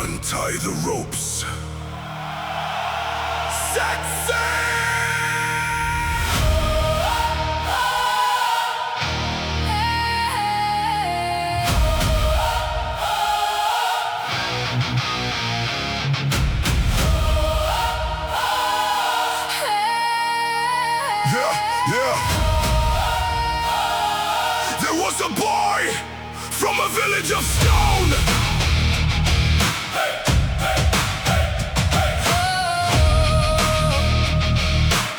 Untie the ropes. Set sail! Yeah. There was a boy from a village of stone. Hey, hey, hey, hey,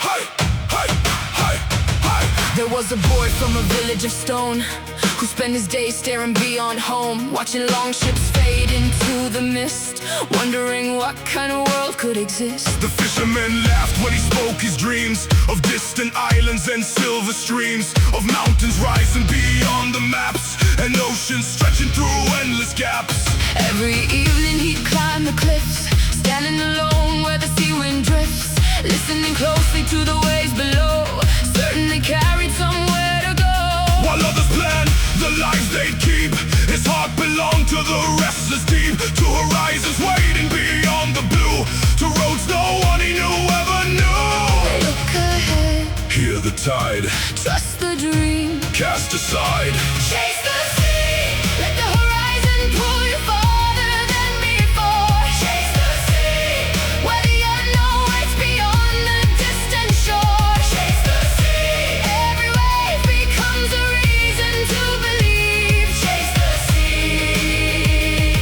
hey. Hey, hey, hey. There was a boy from a village of stone who spent his days staring beyond home, watching long ships fade into the mist, wondering what kind of world could exist. The fisherman laughed when he spoke his dreams of distant islands and silver streams, of mountains rising beyond the maps, and oceans stretching through endless gaps. Every evening he'd climb the cliffs, standing alone where the sea wind drifts, listening closely to the waves below, certain they carried somewhere to go. While others planned the lives they'd keep, his heart belonged to the restless deep, to horizons waiting beyond the blue, to roads no one he knew ever knew. Look ahead, hear the tide, trust the dream, cast aside, chase the sea, let the horizon pull you farther than before. Chase the sea, where the unknown waits beyond the distant shore. Chase the sea, every wave becomes a reason to believe. Chase the sea,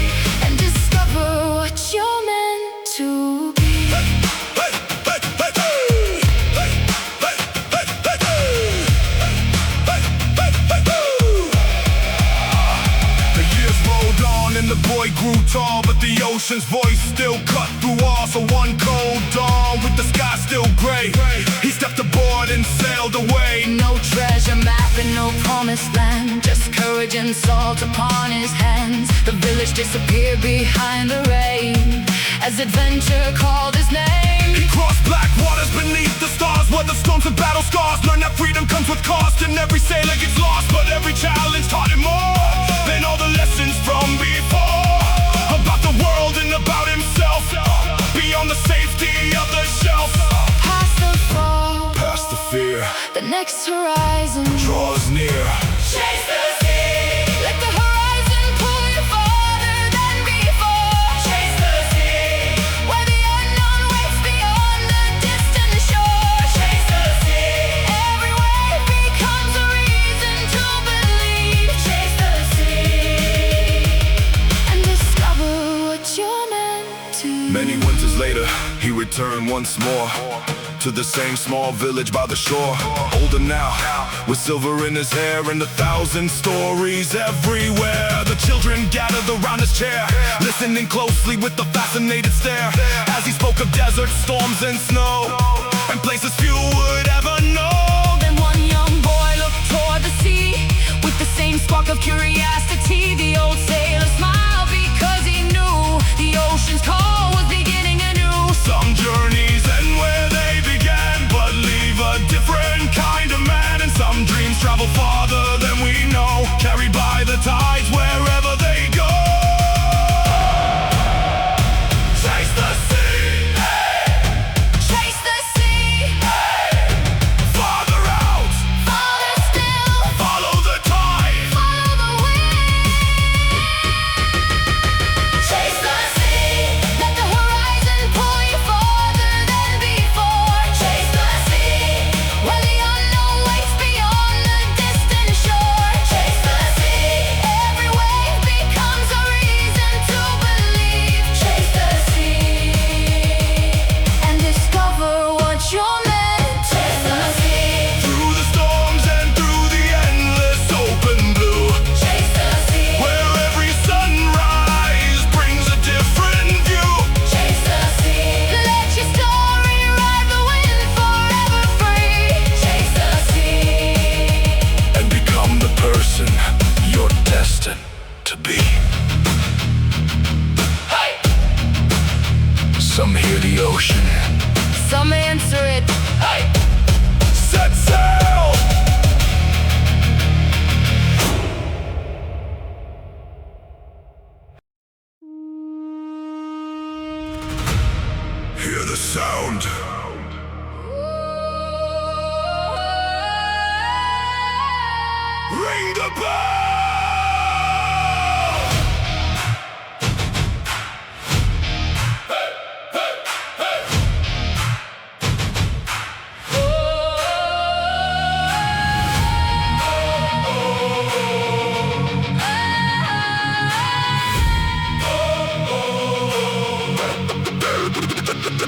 and discover what you're meant to be. And the boy grew tall, but the ocean's voice still cut through walls. So one cold dawn, with the sky still gray, he stepped aboard and sailed away. No treasure map and no promised land, just courage and salt upon his hands. The village disappeared behind the rain as adventure called his name. He crossed black waters beneath the stars, where the storms and battle scars. Learned that freedom comes with cost, and every sailor gets lost, but every challenge taught him more than all the lessons from before. About the world and about himself, beyond the safety of the shelf. Past the fall, Past the fear, the next horizon draws near. Chase the sea, let the horizon pull you farther than before. Chase the sea, where the unknown waits beyond the distant shore. Chase the sea, every wave becomes a reason to believe. Chase the sea, and discover what you're meant to. Many winters later, he returned once more to the same small village by the shore. Older now, with silver in his hair and 1,000 stories everywhere. The children gathered around his chair, listening closely with a fascinated stare, as he spoke of deserts, storms and snow, and places few would ever know. Then one young boy looked toward the sea with the same spark of curiosity. The old sailor smiled because he knew the ocean's call was beginning anew. Some journeys end where they began, but leave a different kind of man. And some dreams travel farther than we know, carried by the tides wherever they go. Chase the sea, hey! Chase the sea, Hey! Farther out, farther still, follow the tide. follow the wind. Chase the sea, let the horizon pull you farther than before. Chase the sea, where the unknown waits beyond the distant sound. Ring the bell!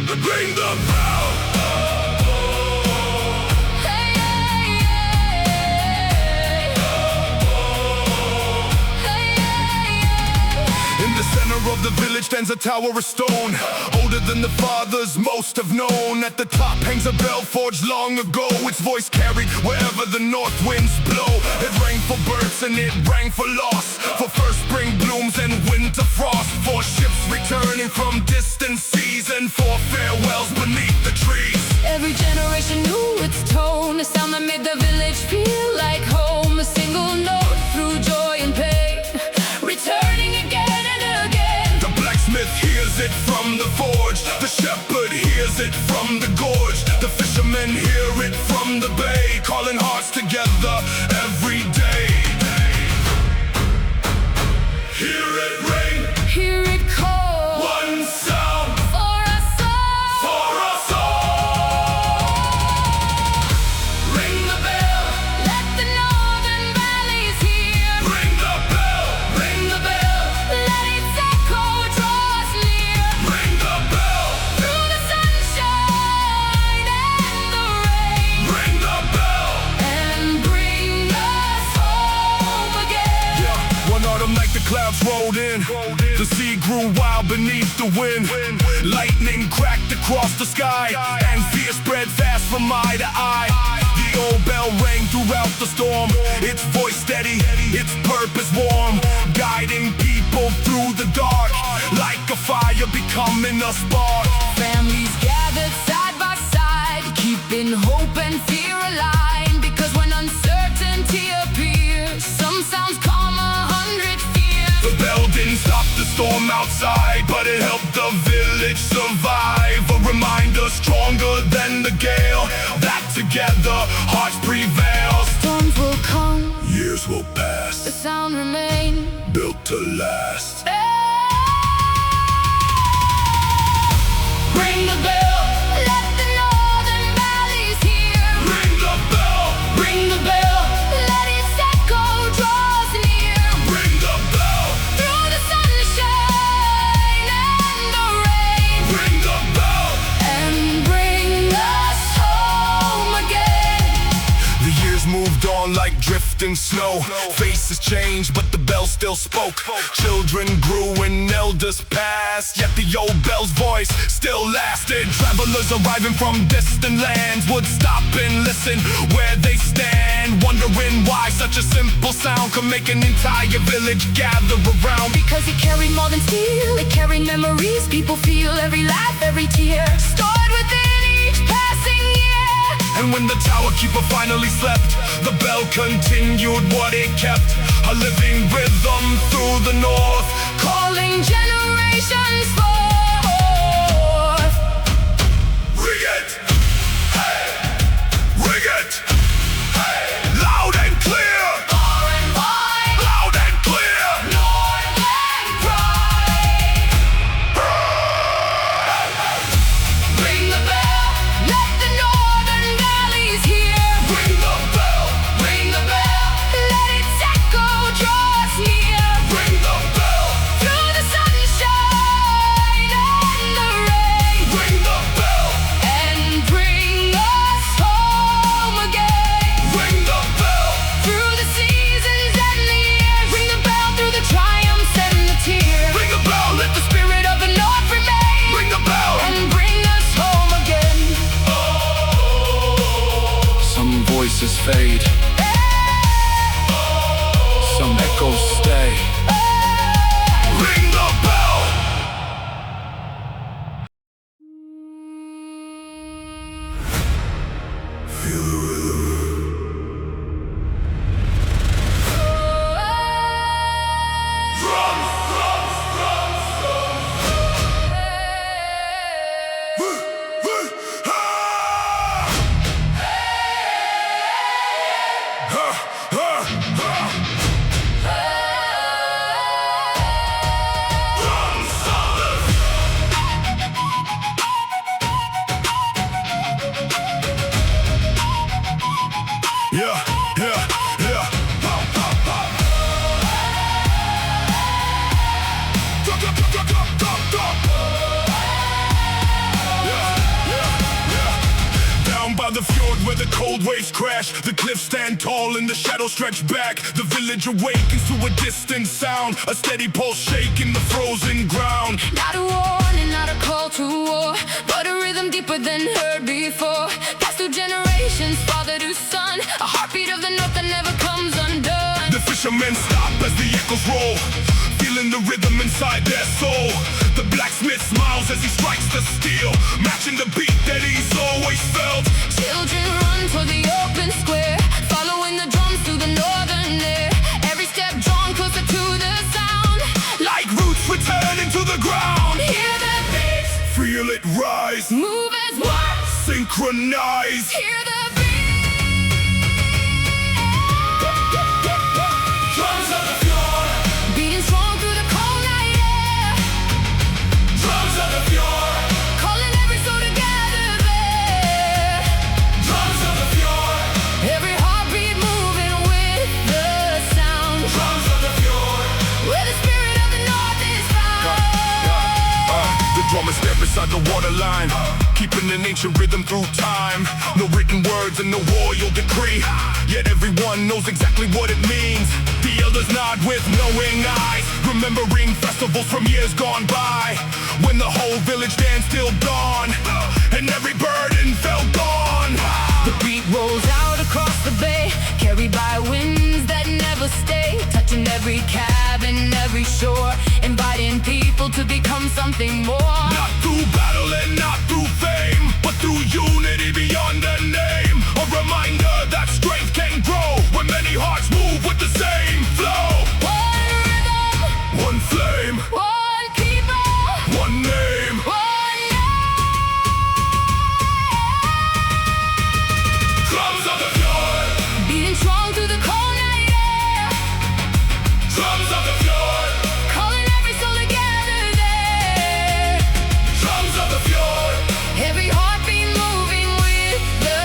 Ring the bell! In the center of the village stands a tower of stone, older than the fathers most have known. At the top hangs a bell forged long ago, its voice carried wherever the north winds blow. It rang for birds and it rang for loss, for first spring blooms and winter frost, for ships returning from distant seas, and for farewells beneath the trees. Every generation knew its tone, a sound that made the village feel like home. A single note through joy and pain, returning again and again. The blacksmith hears it from the forge, the shepherd hears it from the gorge, the fishermen hear it from the bay, calling hearts together every day. Hear it ring, Hear it call, one sound for us all. for us all. Ring the bell, Let the northern valleys hear. ring the bell, Ring the bell, let its echo draw us near. ring the bell, Through the sunshine and the rain, ring the bell. and bring us home again. Yeah, one autumn night the clouds rolled in, the sea grew wild beneath the wind. Lightning cracked across the sky, and fear spread fast from eye to eye. The old bell rang throughout the storm, its voice steady, its purpose warm, guiding people through the dark, like a fire becoming a spark. Families gathered side by side, keeping hope and fear aligned. Because when uncertainty appears, some sounds calm 100 fears. The bell didn't stop the storm outside, but it helped the village survive. A reminder stronger than the gale, that together hearts prevail. Storms will come, Years will the pass, sound remain. built to last. Ring the bell, let the northern valleys hear. Ring the bell, Ring the bell, let its echo draw us near. ring the bell, Through the sunshine and the rain, ring the bell. and bring us home again. The years moved on like drifting snow. Faces changed, but the bell still spoke. Children grew and elders passed, yet the old bell's voice still lasted. Travelers arriving from distant lands would stop and listen where they stand, wondering why such a simple sound could make an entire village gather around. Because it carried more than steel, it carried memories. People feel every laugh, every tear, stored within each passing year. And when the tower keeper finally slept, the bell continued what it kept, a living rhythm through the north, Calling generations forth. ring it, hey, ring it, hey, loud and clear, Far and wide, loud and clear. Northland pride. Ring the bell, let the northern valleys hear. Ring the bell, Ring the bell, let its echo draw us near. ring the bell, Through the sunshine and the rain, ring the bell, and bring us home again. ring the bell, Through the seasons and the years, ring the bell through the triumphs and the tears. ring the bell, Let the spirit of the north remain, ring the bell. and bring us home again. Some voices fade, some echoes stay. Ring the bell. Feel the rhythm. Drums, drums, drums, drums. waves crash, the cliffs stand tall and the shadows stretch back. The village awakens to a distant sound, a steady pulse shaking the frozen ground. Not a warning, not a call to war, but a rhythm deeper than heard before. Past through generations, father to son, a heartbeat of the north that never comes undone. The fishermen stop as the echoes roll, feeling the rhythm inside their soul. The blacksmith smiles as he strikes the steel, matching the beat that he's always felt. Children run toward the open square, following the drums through the northern air. Every step drawn closer to the sound, Like roots returning to the ground. hear the beats, Feel it rise, move as one, synchronize. hear the beat. Drums of the fjord, Beating strong through the cold night air, drums of the fjord, calling every soul together there. drums of the fjord, Every heartbeat moving with the sound, drums of the fjord. where the spirit of the north is found. The drum is there beside the waterline, keeping an ancient rhythm through time. No written words and no royal decree, yet everyone knows exactly what it means. The elders nod with knowing eyes, remembering festivals from years gone by, when the whole village danced till dawn, and every burden felt gone. The beat rolls out across the bay, carried by winds that never stay, touching every cabin, every shore, inviting people to become something more. Not through battle and not through fame, but through unity beyond a name. A reminder that strength can grow when many hearts move with the same flow. One rhythm, One flame, one people, one name. one name. Drums of the fjord, Beating strong through the cold night air, drums of the fjord, calling every soul together there. drums of the fjord, Every heartbeat moving with the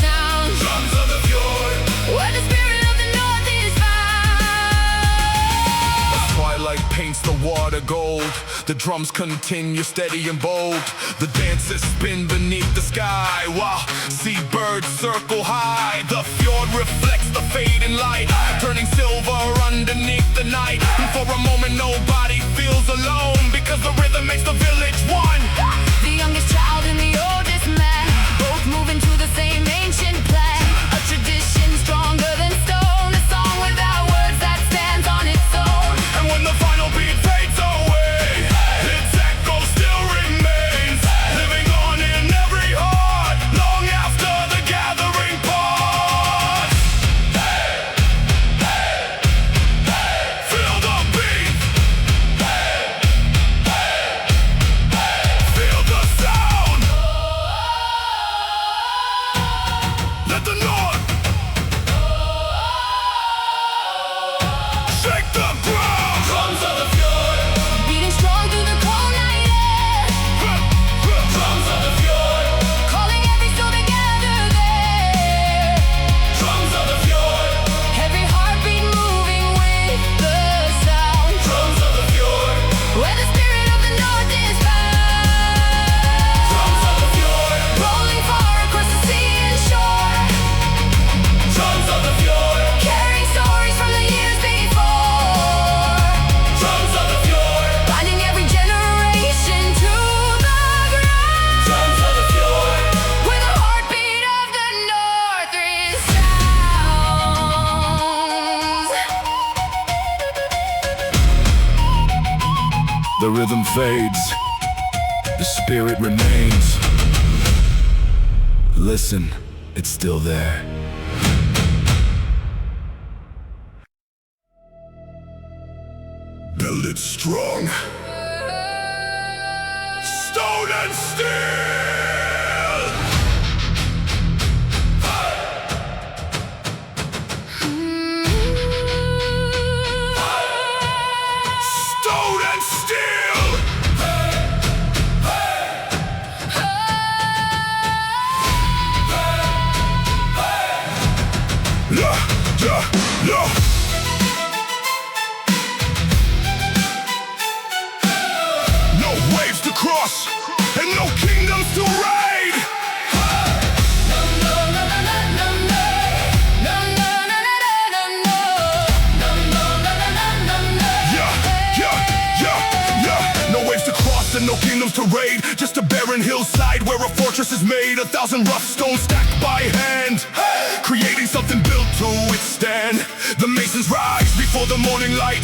sound, drums of the fjord. where the spirit of the north is found. Twilight paints the water gold, the drums continue steady and bold. The dancers spin beneath the sky while seabirds circle high. The fjord reflects the fading light, turning silver underneath the night. And for a moment nobody feels alone, because the rhythm makes the village one. The youngest child and the oldest man, both moving to the same ancient plan. A tradition stronger than stone, a song without words that stands on its own. And when the final beat fades away, its echo still remains, living on in every heart, long after the gathering parts. Feel the beat, feel the sound. Let the north shake the ground. Drums of the fjord, Beating strong through the cold night air, drums of the fjord, calling every soul together there. drums of the fjord, Every heartbeat moving with the sound, drums of the fjord, where the spirit of the north is found. drums of the fjord, Rolling far across the sea and shore, drums of the fjord, carrying stories from the years before, drums of the fjord, binding every generation to the ground, drums of the fjord. where the heartbeat of the north resounds. The rhythm fades, the spirit remains. Listen, it's still there. Build it strong, stone and steel. Stone and steel. No waves to cross, and no kingdoms to kingdoms to raid, just a barren hillside where a fortress is made. 1,000 rough stones stacked by hand, creating something built to withstand. The masons rise before the morning light,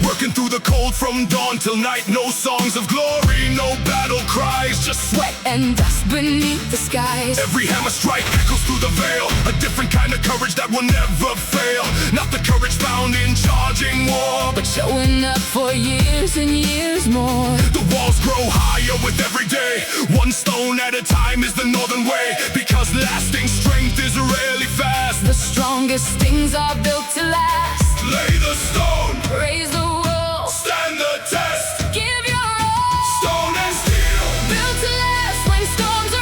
working through the cold from dawn till night. No songs of glory, no battle cries, just sweat and dust beneath the skies. Every hammer strike echoes through the veil, a different kind of courage that will never fail. Not the courage found in charging war, but showing up for years and years more. The walls grow higher with every day, one stone at a time is the northern way, because lasting strength is rarely fast. The strongest things are built to last. Lay the stone, raise the wall, stand the test. Give your all, stone and steel, built to last when storms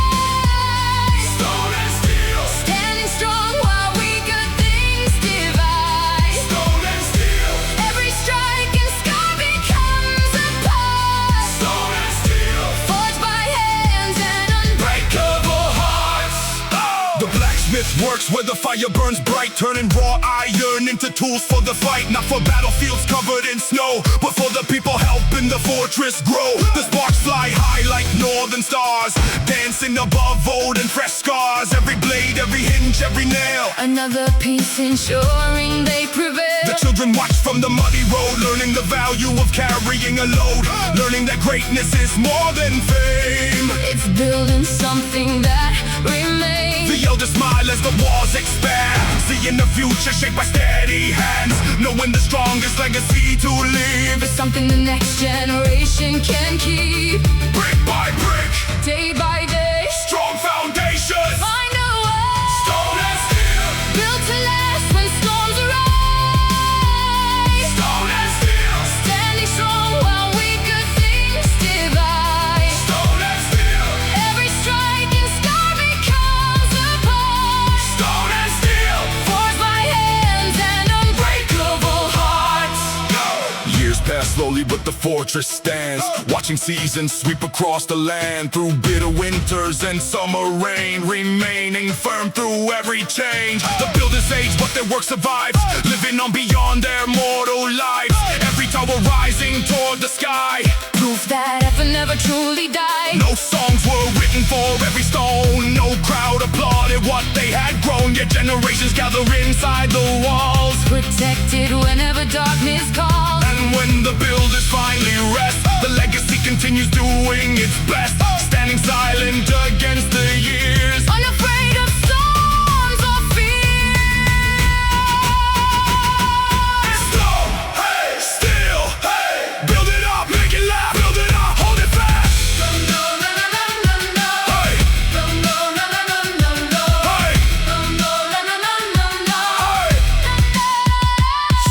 arise. Stone and steel, standing strong while weaker things divide. Stone and steel, every strike and scar becomes a part. Stone and steel, forged by hands and unbreakable hearts. The blacksmith works where the fire burns bright, turning raw iron into tools for the fight. Not for battlefields covered in snow, but for the people helping the fortress grow. The sparks fly high like northern stars, dancing above old and fresh scars. Every blade, every hinge, every nail, another piece ensuring they prevail. The children watch from the muddy road, learning the value of carrying a load, learning that greatness is more than fame. It's building something that remains. The elders smile as the walls expand, seeing the future shaped by steady hands, knowing the strongest legacy to leave is something the next generation can keep. Brick by brick, day by day, strong foundations, find a way. Stone and steel, built to last when storms arise. Stone and steel, standing strong while weaker things divide. Stone and steel, every strike and scar becomes a part. Stone and steel, forged by hands and unbreakable hearts. Years pass slowly but the fortress stands, watching seasons sweep across the land, through bitter winters and summer rain, remaining firm through every change. The builders age but their work survives, living on beyond their mortal lives. Every tower rising toward the sky, proof that effort never truly died. no songs were written for every stone, no crowd applauded what they had grown, yet generations gather inside the walls, protected whenever darkness calls. and when the builders finally rest, the legacy continues doing its best, standing silent against the years, Unafraid of storms or fear. Stone, hey, steel, hey, build it up, make it laugh, build it up, hold it fast. Hey, hey, hey.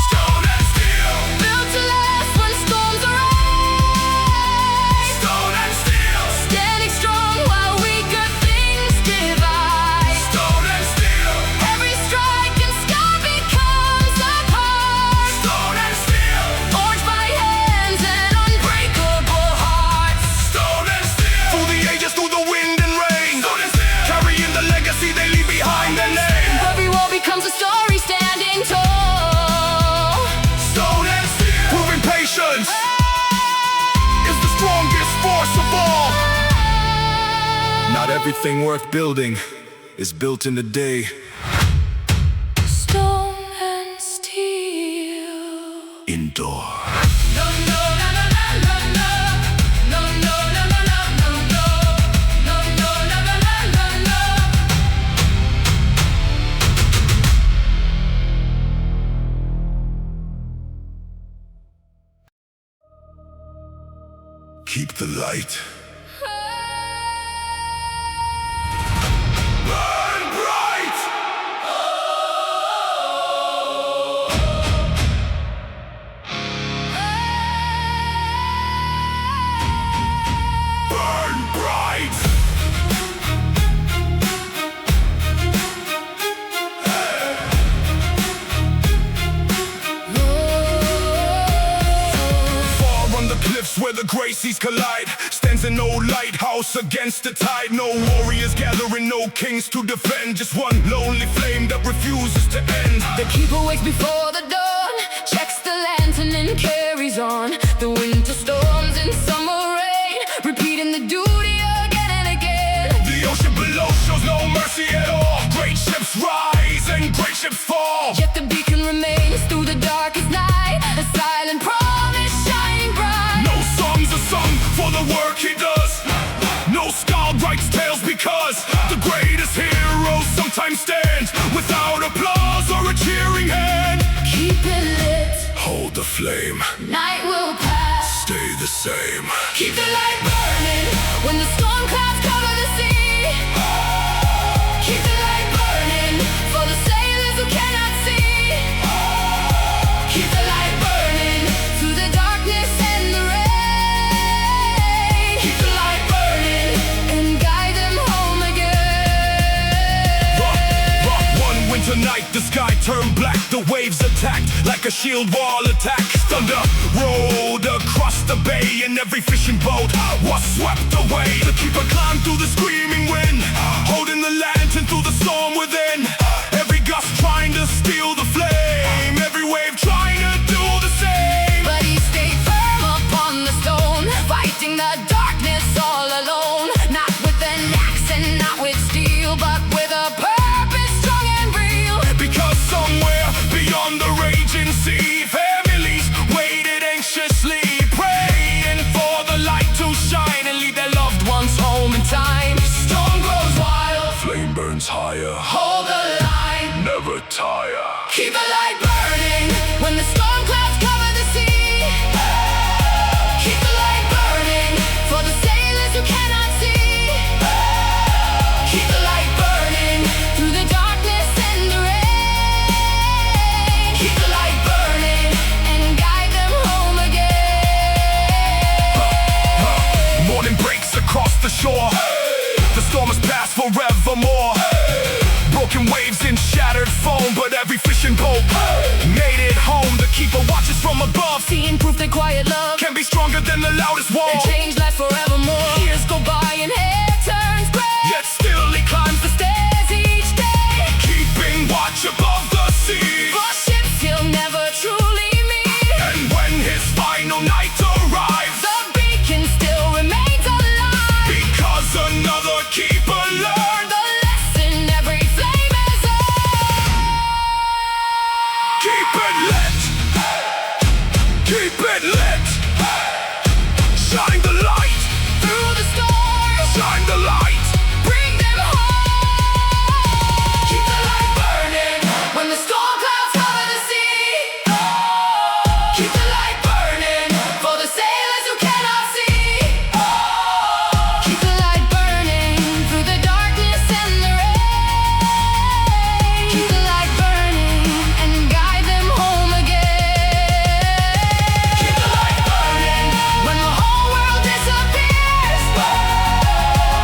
Stone and steel, Built to last when storms arise. stone and steel, Standing strong while weaker things divide. stone and steel, Every strike and scar becomes a part. stone and steel, Forged by hands and unbreakable hearts. stone and steel. Through the ages, through the wind and rain, stone and steel, carrying the legacy they leave behind their name. Every wall becomes a story standing tall. Stone and steel, proving patience is the strongest force of all. Not everything worth building is built in a day. Stone and steel. Indoor. No, no, no, no, no, no, no, no, no, no, no, no, no, no, no, no, no, no, no. Keep the light. Burn bright! Burn bright! Far on the cliffs where the gray seas collide, stands an old lighthouse against the tide. No warriors gathering, no kings to defend, just one lonely flame that refuses to end. The keeper wakes before the dawn, checks the lantern and carries on. The winter storms and summer rain fall. Yet the beacon remains through the darkest night, a silent promise shining bright. No songs are sung for the work he does. No scald writes tales because the greatest heroes sometimes stand without applause or a cheering hand. Keep it lit, Hold the flame, night will pass. stay the same. Keep the light burning when the storm clouds cover the sea. Keep the light burning for the sailors who cannot see. Keep the light burning through the darkness and the rain. Keep the light burning and guide them home again. One winter night, the sky turned black. The waves attacked like a shield wall attack. Thunder rolled across the bay, and every fishing boat was swept away. The keeper climbed through the screaming wind, holding the lantern through the storm within. Every gust trying to steal the flame, every wave trying to do the same. But he stayed firm upon the stone, fighting the darkness all alone. Not with an axe and not with steel, but with a purpose strong and real. Because somewhere beyond the raging sea, families waited anxiously, praying for the light to shine and lead their loved ones home in time. Storm grows wild, Flame burns higher, hold the line. never tire. Keep the light burning when the storm clouds cover the sea. Keep the light burning for the sailors who cannot see. Keep the light burning through the darkness and the rain. Keep the light burning and guide them home again. Morning breaks across the shore. The storm has passed forevermore. Broken waves and shattered foam, but every fishing boat made it home. The keeper watches from above, Seeing proof that quiet love can be stronger than the loudest wall. and change lasts forevermore. Years go by and hair turns gray, Yet still he climbs the stairs each day. keeping watch above the sea. For ships he'll never truly meet. And when his final night arrives, The beacon still remains alive. because another keeper learned, The lesson every flame has earned. keep it lit, keep it lit. Shine the light, Through the storm, shine the light. bring them home. Keep the light burning when the storm clouds cover the sea. Keep the light burning for the sailors who cannot see. Keep the light burning through the darkness and the rain. Keep the light burning and guide them home again. Keep the light burning when the whole world disappears.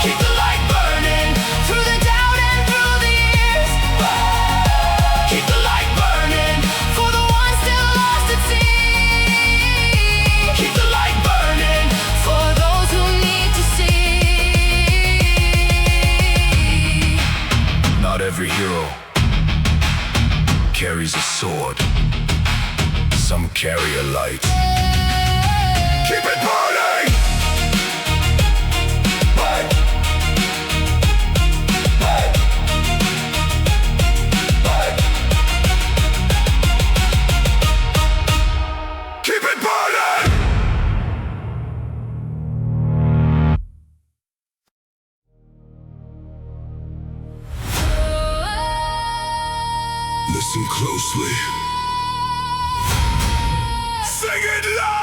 Keep the light burning through the doubt and through the years. Keep the light burning for the ones still lost at sea. Keep the light burning for those who need to see. Not every hero carries a sword. Some carry a light. Keep it burning! Hey! Hey! Hey! Keep it burning! Listen closely. Sing it loud!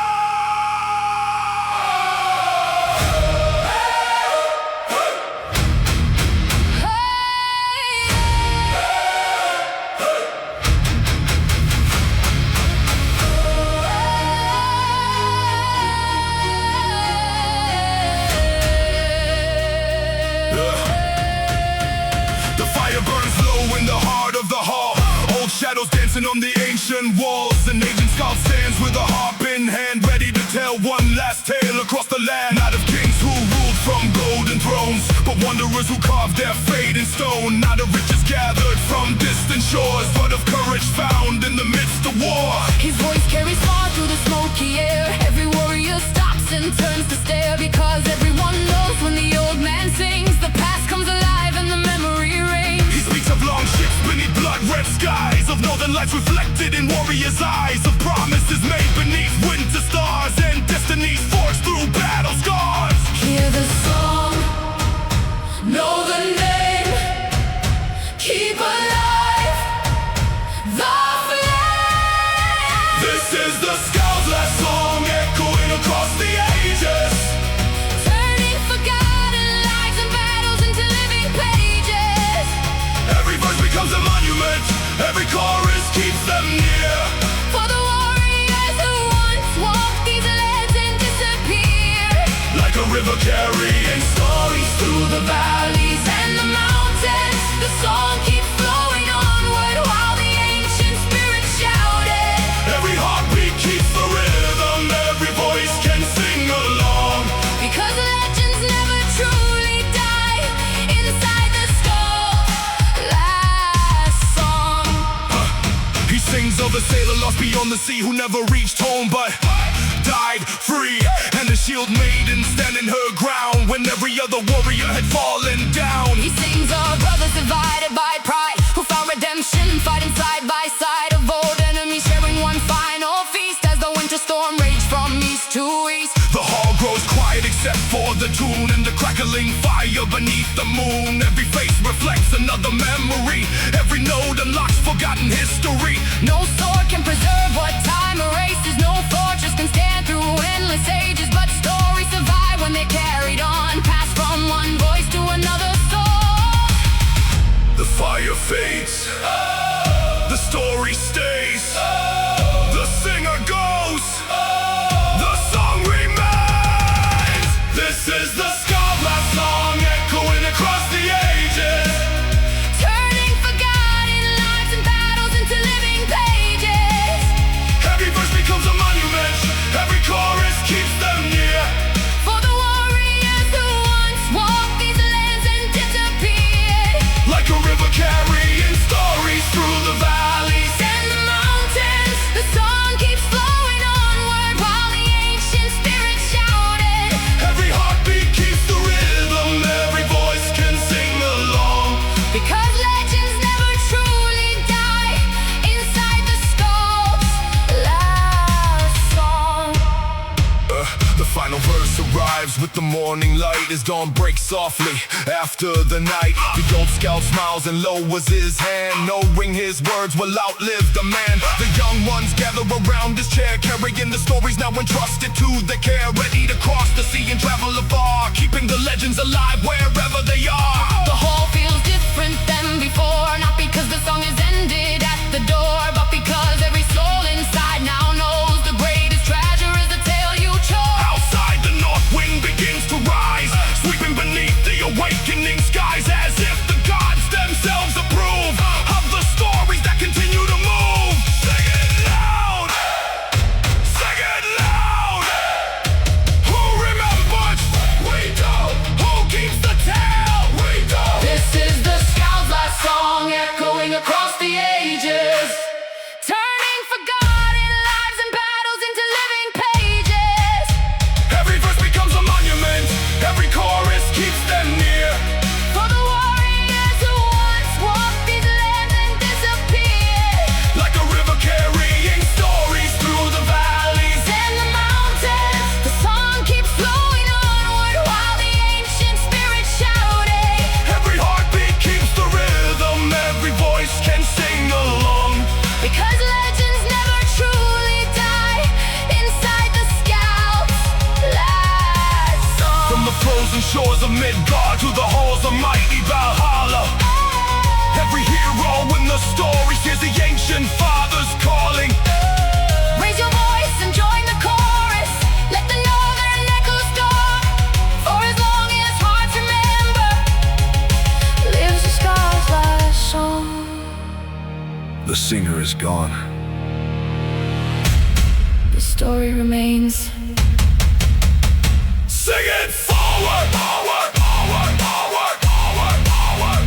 The fire burns low in the heart of the hall. Old shadows dancing on the ancient walls. An ancient scout stands with a harp in hand, ready to tell one last tale across the land. Not of kings who ruled from golden thrones, but wanderers who carved their fate in stone. Not of riches gathered from distant shores, but of courage found in the midst of war. His voice carries far through the smoky air. Every warrior stops and turns to stare, because everyone knows when the old man sings, the past comes alive and the memory reigns. He speaks of long ships beneath blood-red skies, of northern lights reflected in warriors' eyes of promises made beneath winter stars and destinies forged through battle scars. Hear the song, know the name, keep alive the flame. This is the scout's last song, echoing across the ages, Turning forgotten lives and battles into living pages. every verse becomes a monument, every chorus keeps them near. For the warriors who once walked these lands and disappeared. Like a river carrying stories Through the valleys and the mountains, the song keeps flowing onward while the ancient spirits shouted. every heartbeat keeps the rhythm, every voice can sing along. Because legends never truly die inside the skull. Last song. He sings of a sailor lost beyond the sea who never reached home but died free, and the shield maiden standing her ground when every other warrior had fallen down. He sings of brothers divided by pride who found redemption fighting side by side of old enemies, sharing one final feast as the winter storm raged from east to east. The hall grows quiet except for the tune and the crackling fire beneath the moon. Every face reflects another memory, every note unlocks forgotten history. No sword can preserve what time erases, no fortress can stand through endless ages, but stories survive when they're carried on, passed from one voice to another soul. The fire fades, the story stays, the singer goes, the song remains. This is the scout's last song, echoing across the ages, Turning forgotten lives and battles into living pages. every verse becomes a monument, every chorus keeps them near. For the warriors who once walked these lands and disappeared. Like a river carrying stories through the valleys, And the mountains, the song keeps flowing onward while the ancient spirits shouted. every heartbeat keeps the rhythm, every voice can sing along. Because legends never truly die inside the skull's last song. The final verse arrives with the morning light as dawn breaks softly after the night. The old scout smiles and lowers his hand, knowing his words will outlive the man. The young ones gather around his chair, carrying the stories now entrusted to their care, ready to cross the sea and travel afar, keeping the legends alive wherever they are. The hall feels different than before, not because the song is ended at the door, but because every soul inside now knows the greatest treasure is the tale you chose. Outside, the north wind begins to rise, sweeping beneath the awakening skies, as if the gods themselves approve of the stories that continue to move. Sing it loud! Sing it loud! Who remembers? We do! Who keeps the tale? We do! This is the scout's last song, echoing across the ages, turning forgotten lives and battles into living pages. Every verse becomes a monument, every chorus keeps them near. For the warriors who once walked these lands and disappeared. Like a river carrying stories through the valleys, And the mountains, the song keeps flowing onward while the ancient spirits shouted. every heartbeat keeps the rhythm, every voice can sing along. Because legends never truly die inside the scout's last song. From the frozen shores of Midgard to the halls of mighty Valhalla, every hero in the story hears the ancient fathers calling. Raise your voice and join the chorus. Let the northern echoes talk. For as long as hearts remember, lives the scar's last song. The singer is gone. The story remains. Sing it forward, forward, forward, forward, forward, forward.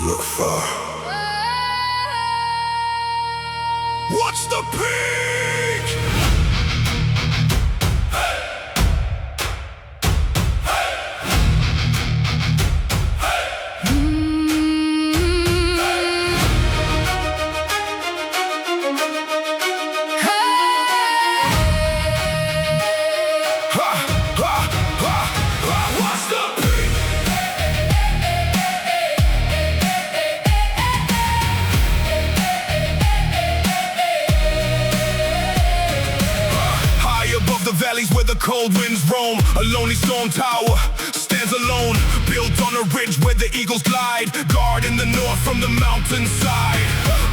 Look far, the cold winds roam. A lonely stone tower stands alone, built on a ridge where the eagles glide, guarding the north from the mountainside.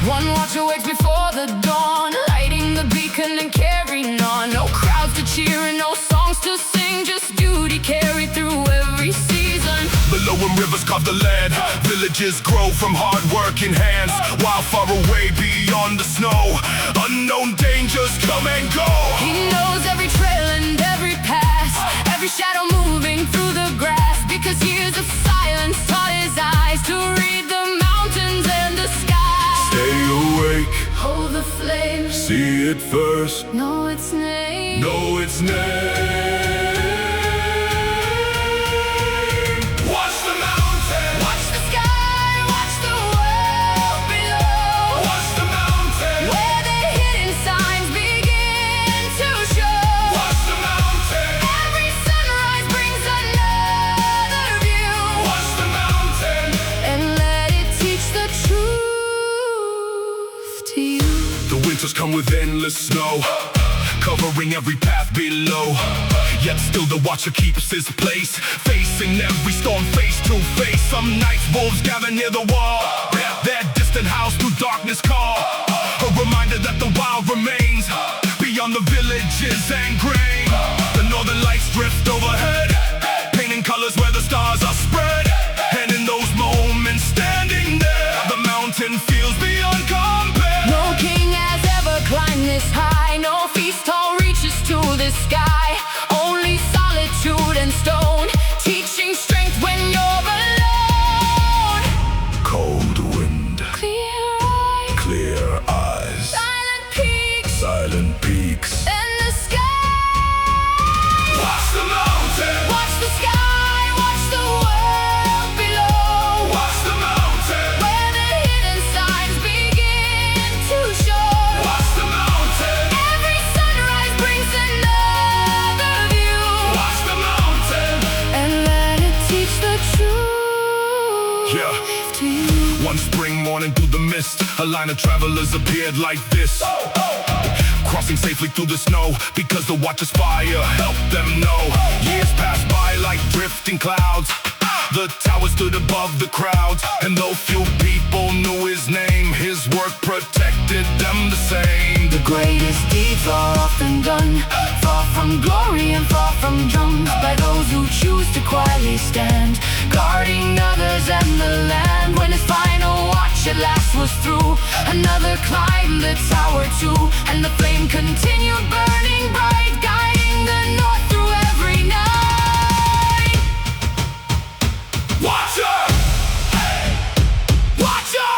One watcher wakes before the dawn, lighting the beacon and carrying on. No crowds to cheer and no songs to sing, just duty carried through every season. Below him rivers carve the land, villages grow from hard-working hands, while far away beyond the snow, unknown dangers come and go. He knows every trail and every pass, every shadow moving through the grass, because years of silence taught his eyes to read the mountains and the sky. Stay awake, Hold the flame, see it first, know its name. know its name. Watch the mountain, Watch the sky, watch the world below, watch the mountain, where the hidden signs begin to show. watch the mountain, Every sunrise brings another view, watch the mountain. and let it teach the truth to you. The winters come with endless snow, covering every path below. Yet still the watcher keeps his place, facing every storm face to face. Some nights wolves gather near the wall, their distant howls through darkness call. A reminder that the wild remains beyond the villages and grain. The northern lights drift overhead, painting colors where the stars are spread. And in those moments standing there, the mountain feels beyond compare. No king has ever climbed this high, no feast hall reaches to the sky. Only solitude and stone, teaching strength when you're alone. Cold wind, Clear clear eyes, eyes, silent peaks, silent peaks. and the sky. Watch the mountain, Watch the sky, watch the world below, watch the mountain, where the hidden signs begin to show. watch the mountain, Every sunrise brings another view, watch the mountain. and let it teach the truth Yeah. to you. One spring morning through the mist, a line of travelers appeared like this, crossing safely through the snow, because the watcher's fire helped them know. Years passed by like drifting clouds, the tower stood above the crowds, and though few people knew his name, his work protected them the same. The greatest deeds are often done, far from glory and far from drums, by those who choose to quietly stand, guarding others and the land. When his final watch at last was through, another climbed the tower too, and the flame continued burning bright, guiding the north through every night. Watcher! Watcher!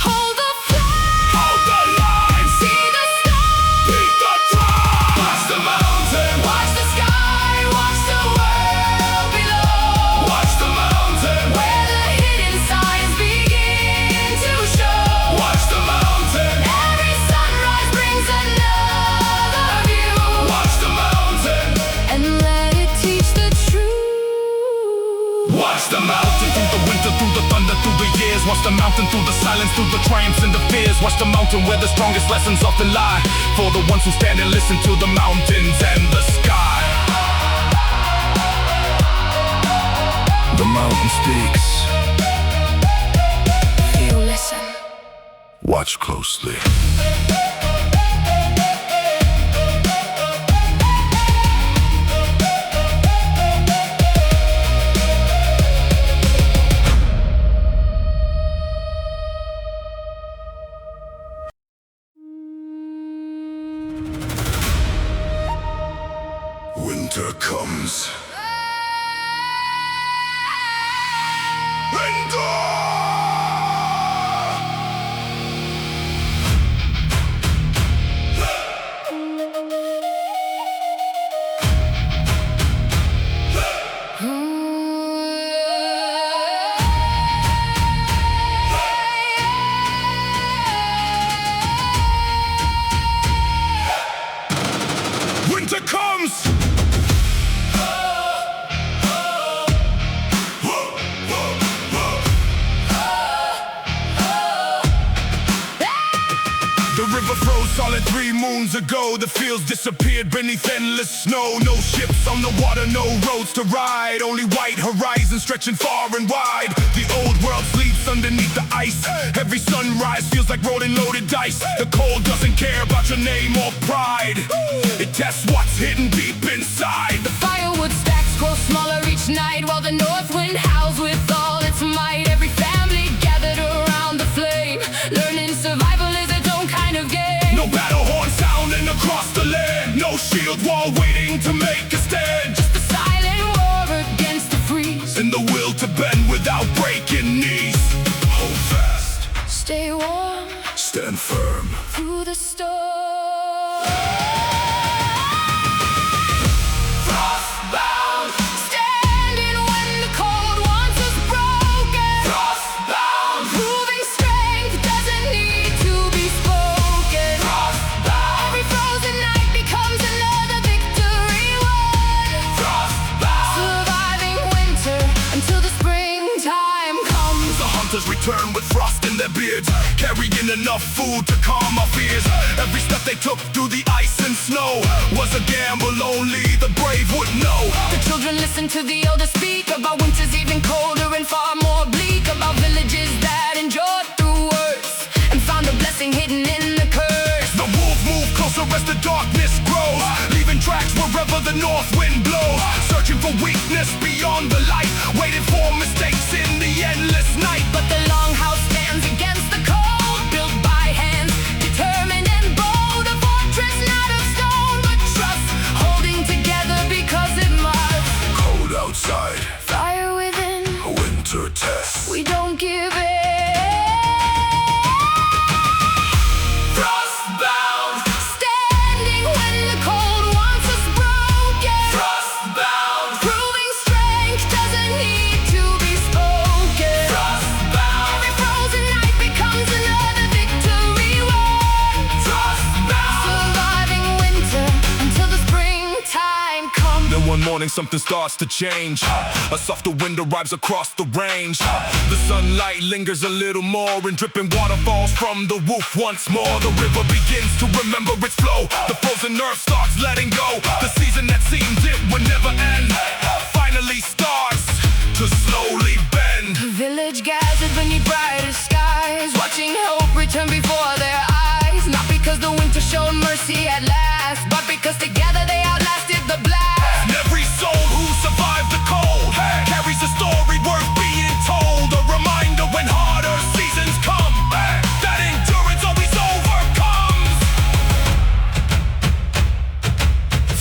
Hold the flame, Hold the line! see the stars, Beat the drum! Watch the mountain! watch the sky, watch the world below, Watch the mountain! where the hidden signs begin to show. Watch the mountain! Every sunrise brings another view, Watch the mountain! and let it teach the truth. Watch the mountain through the winter, through the thunder, through the years. Watch the mountain through the silence, through the triumphs and the fears. Watch the mountain where the strongest lessons often lie, for the ones who stand and listen to the mountains and the sky. The mountain speaks. You listen. Watch closely. Winter comes. Winter comes! moons ago, the fields disappeared beneath endless snow. No ships on the water, no roads to ride, only white horizons stretching far and wide. The old world sleeps underneath the ice. Every sunrise feels like rolling loaded dice. The cold doesn't care about your name or pride. It tests what's hidden deep inside. The firewood stacks grow smaller each night, while the north wind howls with all its might. Every family gathered around the flame, learning survival is its own kind of game. No battle horn sounding across the land, no shield wall waiting to make a stand. Just a silent war against the freeze, And the will to bend without breaking knees. Hold fast, stay warm stand firm. through the storm. Frostbound, standing when the cold wants us broken. Frostbound, proving strength doesn't need to be spoken. Frostbound, every frozen night becomes another victory won. Frostbound, surviving winter until the springtime comes. The hunters return with frost in their beards, carrying enough food to calm our fears. Every step they took through the ice and snow was a gamble only the brave would know. The children listen to the elders speak about winters even colder and far more bleak, about villages that endured through worse and found a blessing hidden in the curse. The wolf moved closer as the darkness grows, leaving tracks wherever the north wind blows. Searching for weakness beyond the light, waiting for mistakes in the endless night. But the longhouse stands against the cold, built by hands determined and bold. A fortress not of stone but trust, holding together because it must. Cold outside, Fire within, a winter test. we don't give in. Frostbound, standing when the cold wants us broken. Frostbound, proving strength doesn't need to be spoken. Frostbound, every frozen night becomes another victory won. Frostbound, surviving winter until the springtime comes. Then one morning something starts to change. A softer wind arrives across the range. The sunlight lingers a little more, and dripping water falls from the roof once more. The river begins to remember its flow. The frozen earth starts letting go. The season that seemed it would never end finally starts to slowly bend. The village gathered beneath brighter skies, watching hope return before their eyes. Not because the winter showed mercy at last, but because together they outlasted the blast. And every soul who survived the cold carries a story worth being told. A reminder when harder seasons come, that endurance always overcomes.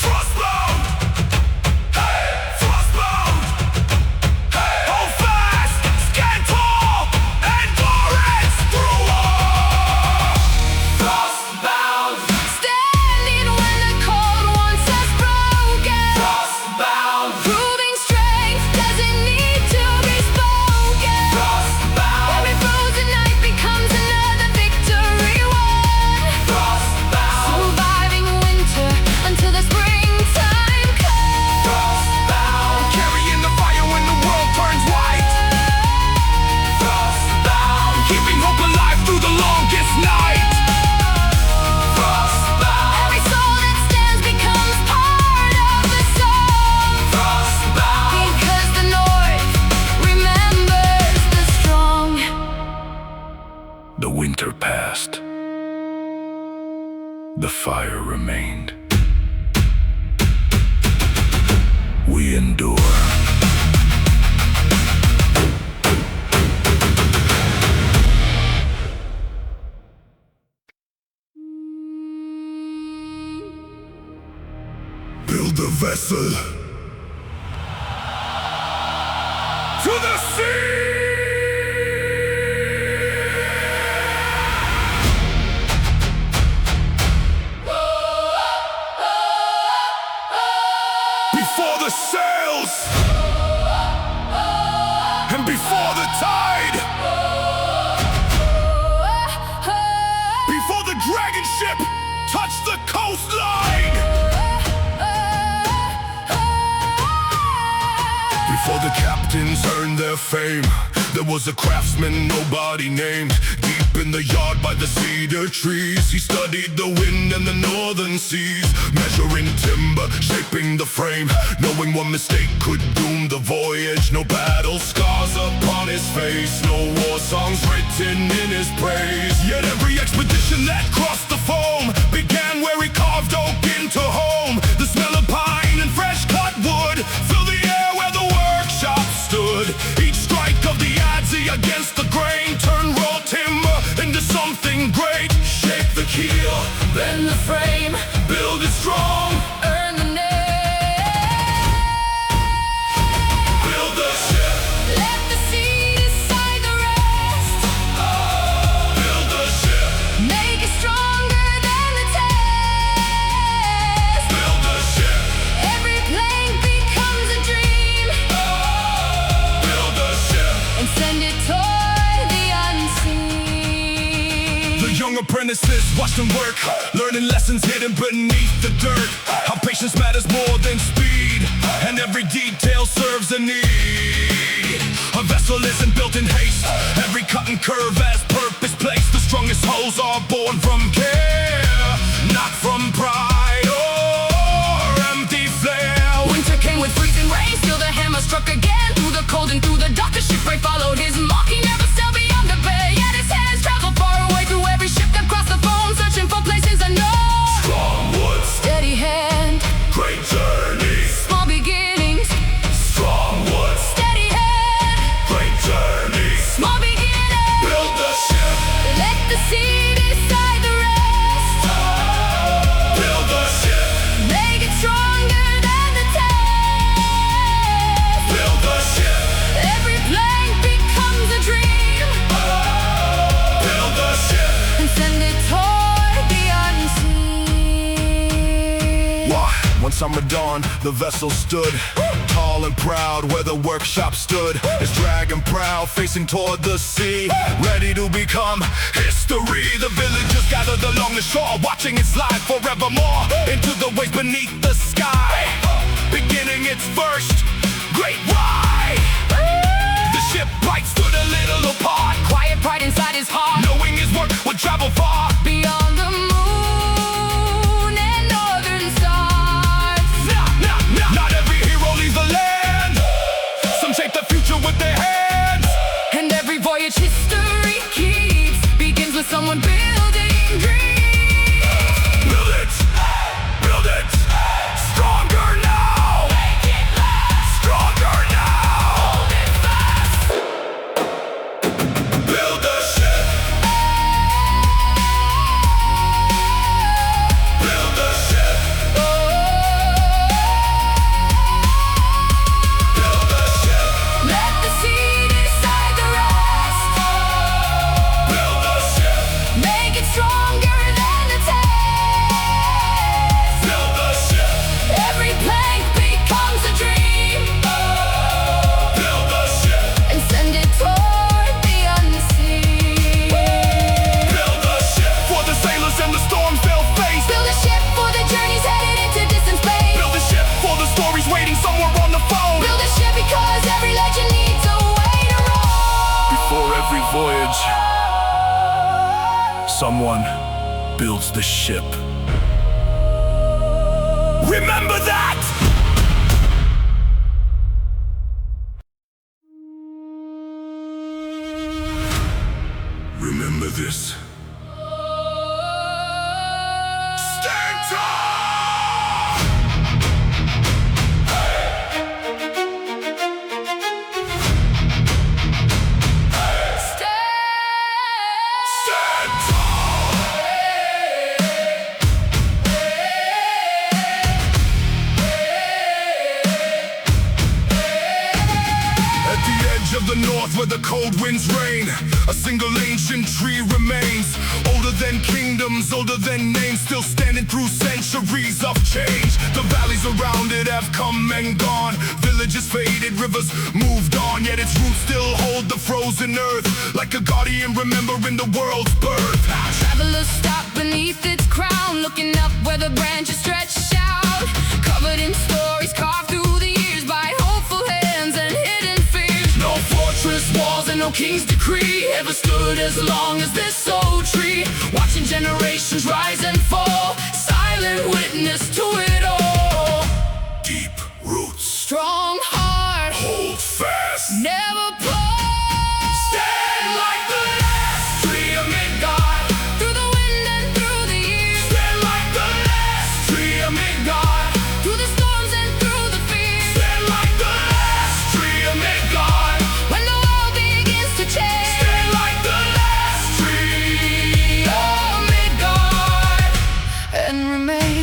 Frostbound, frostbound, hold fast, stand tall, endurance through all. Frostbound, standing when the cold wants us broken. Frostbound, proving strength doesn't need to be spoken. Frostbound, every frozen night becomes another victory won. Frostbound, surviving winter until the springtime comes. Frostbound, Carrying the fire when the world turns white. frostbound, Keeping hope alive through the longest night. frostbound, every soul that stands becomes part of the song. Frostbound, Because the North remembers the strong. the winter passed. The fire remained. We endure. Build a vessel to the sea. Before the sails and before the tide, before the dragon ship touched the coastline, before the captains earned their fame, there was a craftsman nobody named. Deep in the yard by the cedar trees. He studied the wind and the northern seas, measuring timber, shaping the frame, knowing one mistake could doom the voyage. No battle scars upon his face, no war songs written in his praise. Yet every expedition that crossed the foam began where he carved oak into home. The smell of pine and fresh cut wood filled the air where the workshop stood. Each strike of the adze against the grain turned raw timber into something great. Shape the keel, bend the frame, build it strong, Earn the name. build the ship, Let the sea decide the rest. build the ship, Make it stronger than the test. build the ship, Every plank becomes a dream, build the ship. and send it toward the unseen. The young apprentices watched him work, learning lessons hidden beneath the dirt. How patience matters more than speed, and every detail serves a need. A vessel isn't built in haste, every cut and curve has purpose placed. The strongest hulls are born from care, not from pride or empty flair. Winter came with freezing rain, still the hammer struck again. Through the cold and through the dark, the shipwright followed his mark. He never sailed beyond the bay, yet his hands traveled far away through every ship that crossed the foam, searching for places unknown. Strong woods, Steady hand, great journeys. small beginnings. Strong woods, Steady hand, great journeys. small beginnings. Build the ship, Let the sea decide the rest. build the ship, Make it stronger than the test. build the ship, Every plank becomes a dream, build the ship. and send it toward the unseen. Why? One summer dawn, the vessel stood tall and proud where the workshop stood. Its dragon prow facing toward the sea, ready to become history. The villagers gathered along the shore, watching it slide forevermore into the waves beneath the sky, beginning its first great ride. The shipwright stood a little apart, Quiet pride inside his heart, knowing his work would travel far. beyond the moon and northern stars. Not every hero leaves the land. Some shape the future with their hands. And every voyage history keeps begins with someone building dreams. Build it, build it, stronger now. Make it last, Stronger now. hold it fast. Build the ship. Build the ship. Build the ship. Let the sea decide the rest. Build the ship. Make it stronger than the test. Build the ship. Every plank becomes a dream, Build the ship. and send it toward the unseen. Build the ship. For the sailors and the storms they'll face. Build a ship for the journeys headed into distant space. Build a ship for the stories waiting somewhere on the phone. Build a ship because every legend needs a way to roll. Before every voyage, someone builds the ship. Remember that! Remember this. Stand tall! Stand tall! At the edge of the north where the cold winds reign, a single ancient tree remains. Older than kingdoms, older than names, still standing through centuries of change. The valleys around it have come and gone, villages faded, rivers moved on, yet its roots still hold the frozen earth, like a guardian remembering the world's birth. Travelers stop beneath its crown, looking up where the branches stretch out, covered in stories carved through the years by hopeful hands and hidden fears. No fortress walls and no no king's decree ever stood as long as this old tree, watching generations rise and fall, silent witness to it all. Deep roots, Strong heart, hold fast. never pause. Stand like the last Tree of Midgard, through the wind and through the years. Stand like the last tree of Midgard. Through the storms and through the fears. Stand like the last tree of Midgard. When the world begins to change. Stand like the last tree. Oh, Midgard, and remain.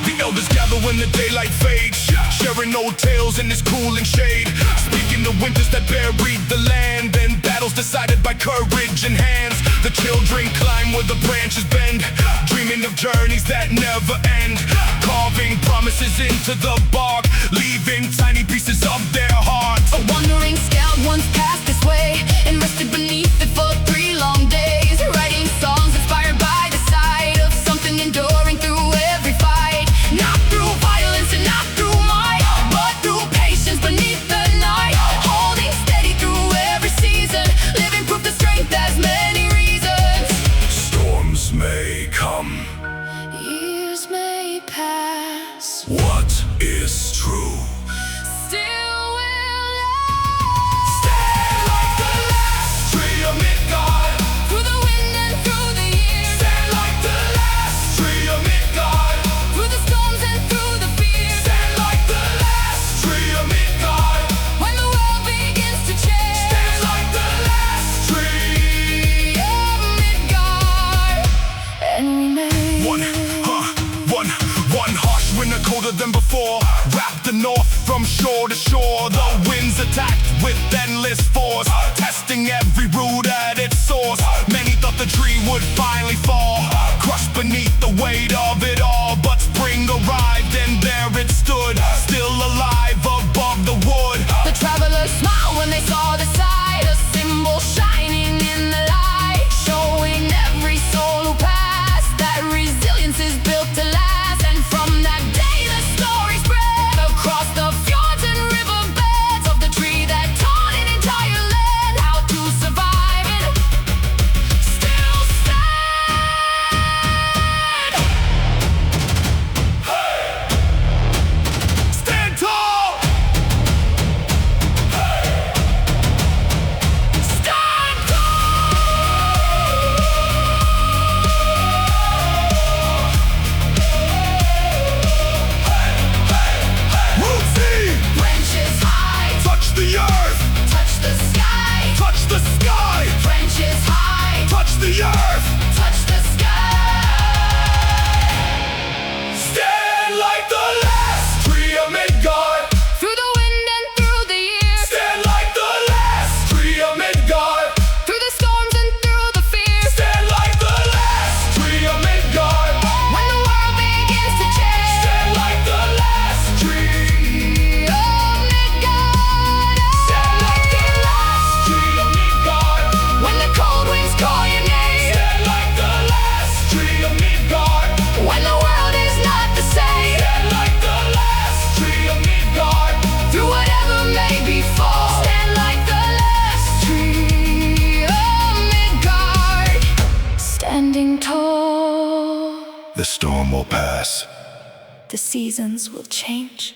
The elders gather when the daylight fades, sharing old tales in this cooling shade, speaking the winters that buried the land, and battles decided by courage and hands. The children climb where the branches bend, dreaming of journeys that never end, carving promises into the bark, leaving tiny pieces of their hearts. A wandering scout once passed this way and rested beneath it for 3 long days, writing songs inspired by the sight of something enduring through every fight. Not through violence and not through might, but through patience beneath the night, holding steady through every season, living proof that strength has many reasons. Storms may come, Years may pass, what is true? still will last. Stand like the last tree of Midgard. Through the wind and through the years. Stand like the last tree of Midgard. Through the storms and through the fears. Stand like the last tree of Midgard. When the world begins to change. Stand like the last tree. of Midgard, and remain. One harsh winter colder than before, wrapped the north from shore to shore. The winds attacked with endless force, testing every root at its source. Many thought the tree would finally fall, crushed beneath the weight of it all. But spring arrived and there it stood, still alive above the wood. The travelers smiled when they saw the sight, a symbol shining in the light, showing every soul who passed that resilience is built to last. And from that day the story spread across the fjords and riverbeds of the tree that taught an entire land how to survive and still stand. Stand tall! Stand tall! Roots deep, Branches high, touch the earth, touch the sky. touch the sky, Branches high, touch the earth. touch the sky. Stand like the last tree of Midgard. Through the wind and through the years. Stand like the last tree of Midgard. Through the storms and through the fears. Stand like the last tree of Midgard. When the world begins to change. Stand like the last tree. of Midgard. Stand like the last tree of Midgard. When the cold winds call your name. Stand like the last tree of Midgard. When the world is not the same. Stand like the last tree of Midgard. Through whatever may befall. Stand like the last tree of Midgard. Standing tall. The storm will pass. The seasons will change.